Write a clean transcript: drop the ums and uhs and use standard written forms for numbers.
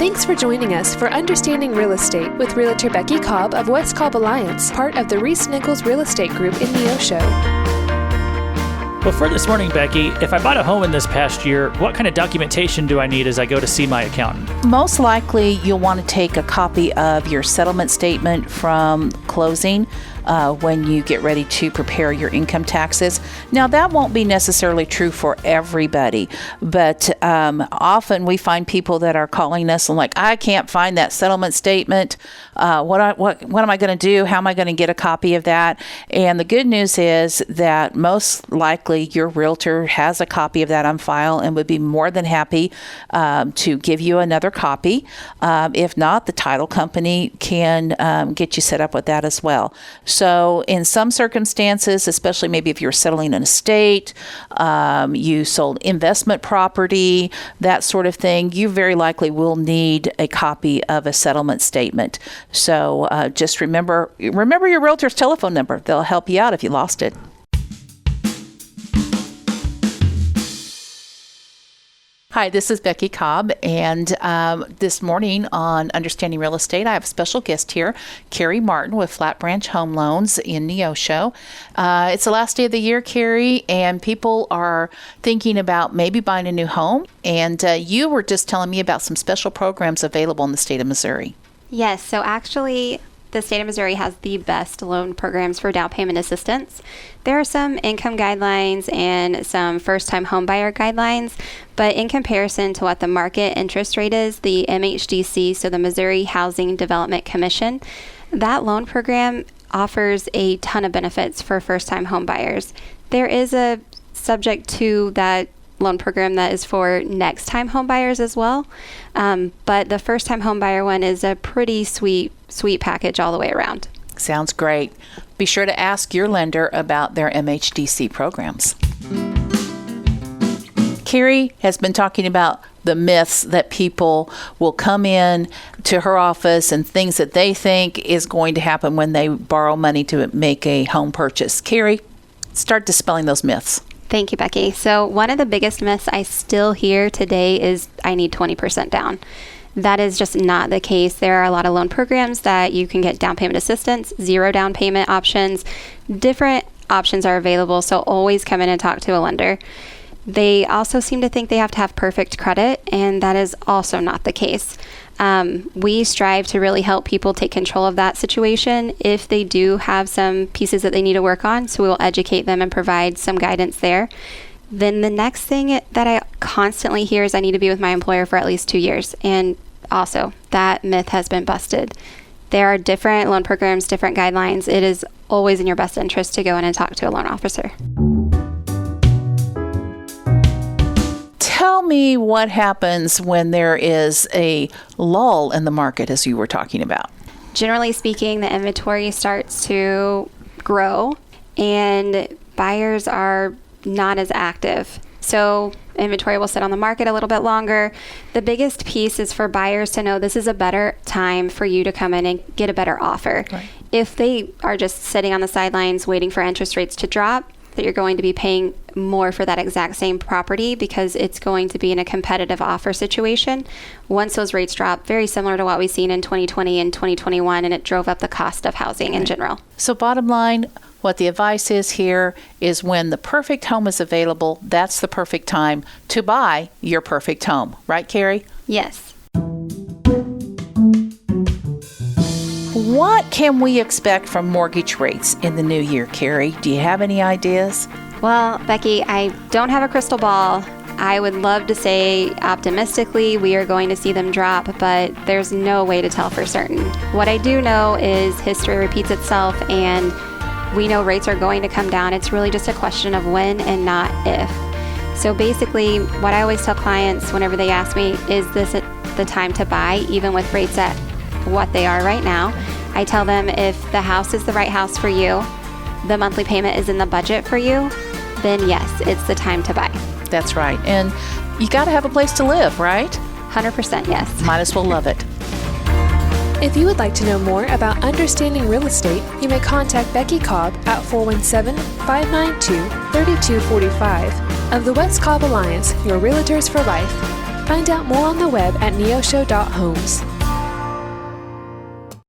Thanks for joining us for Understanding Real Estate with Realtor Becky Cobb of West Cobb Alliance, part of the ReeceNichols Real Estate Group in Neosho. Well, for this morning, Becky, if I bought a home in this past year, what kind of documentation do I need as I go to see my accountant? Most likely, you'll want to take a copy of your settlement statement from closing when you get ready to prepare your income taxes. Now, that won't be necessarily true for everybody, but often we find people that are calling us and like, I can't find that settlement statement. What am I going to do? How am I going to get a copy of that? And the good news is that most likely your realtor has a copy of that on file and would be more than happy to give you another copy. If not, the title company can get you set up with that as well. So in some circumstances, especially maybe if you're settling an estate, you sold investment property, that sort of thing, you very likely will need a copy of a settlement statement. So just remember your realtor's telephone number. They'll help you out if you lost it. Hi, this is Becky Cobb, and this morning on Understanding Real Estate, I have a special guest here, Carrie Martin with Flat Branch Home Loans in Neosho. It's the last day of the year, Carrie, and people are thinking about maybe buying a new home, and you were just telling me about some special programs available in the state of Missouri. Yes, so actually, the state of Missouri has the best loan programs for down payment assistance. There are some income guidelines and some first-time home buyer guidelines, but in comparison to what the market interest rate is, the MHDC, so the Missouri Housing Development Commission, that loan program offers a ton of benefits for first-time home buyers. There is a subject to that loan program that is for next-time home buyers as well, but the first-time home buyer one is a pretty sweet package all the way around. Sounds great. Be sure to ask your lender about their MHDC programs. Carrie has been talking about the myths that people will come in to her office and things that they think is going to happen when they borrow money to make a home purchase. Carrie, start dispelling those myths. Thank you, Becky. So one of the biggest myths I still hear today is I need 20% down. That is just not the case. There are a lot of loan programs that you can get down payment assistance, zero down payment options. Different options are available, so always come in and talk to a lender. They also seem to think they have to have perfect credit, and that is also not the case. We strive to really help people take control of that situation if they do have some pieces that they need to work on, so we will educate them and provide some guidance there. Then the next thing that I constantly hear is I need to be with my employer for at least 2 years. And also, that myth has been busted. There are different loan programs, different guidelines. It is always in your best interest to go in and talk to a loan officer. Tell me what happens when there is a lull in the market, as you were talking about. Generally speaking, the inventory starts to grow and buyers are not as active. So inventory will sit on the market a little bit longer. The biggest piece is for buyers to know this is a better time for you to come in and get a better offer. Right. If they are just sitting on the sidelines waiting for interest rates to drop, that you're going to be paying more for that exact same property because it's going to be in a competitive offer situation. Once those rates drop, very similar to what we've seen in 2020 and 2021, and it drove up the cost of housing in general. So bottom line, what the advice is here is when the perfect home is available, that's the perfect time to buy your perfect home. Right, Carrie? Yes. What can we expect from mortgage rates in the new year, Carrie? Do you have any ideas? Well, Becky, I don't have a crystal ball. I would love to say optimistically we are going to see them drop, but there's no way to tell for certain. What I do know is history repeats itself, and we know rates are going to come down. It's really just a question of when and not if. So basically, what I always tell clients whenever they ask me, is this the time to buy, even with rates at what they are right now? I tell them if the house is the right house for you, the monthly payment is in the budget for you, then yes, it's the time to buy. That's right. And you got to have a place to live, right? 100% yes. Might as well love it. If you would like to know more about understanding real estate, you may contact Becky Cobb at 417-592-3245 of the West Cobb Alliance, your Realtors for Life. Find out more on the web at neosho.homes.